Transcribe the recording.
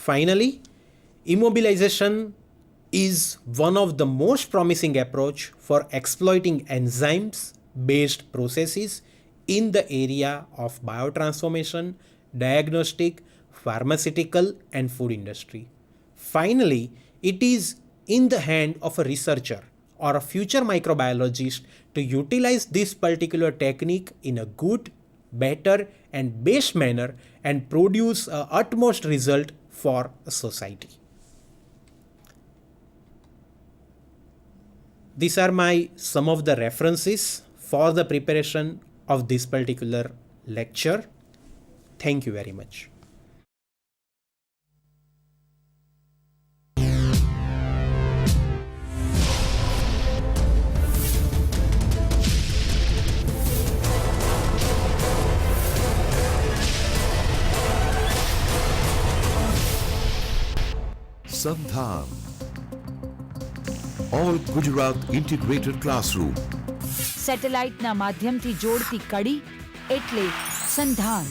Finally, immobilization is one of the most promising approach for exploiting enzymes based processes in the area of biotransformation, diagnostic, pharmaceutical and food industry. Finally, it is in the hand of a researcher or a future microbiologist to utilize this particular technique in a good, better and best manner and produce a utmost result for a society. These are some of the references for the preparation of this particular lecture. Thank you very much. SANDHAN, All Gujarat Integrated Classroom. સેટેલાઇટના માધ્યમથી જોડતી કડી એટલે સંધાન.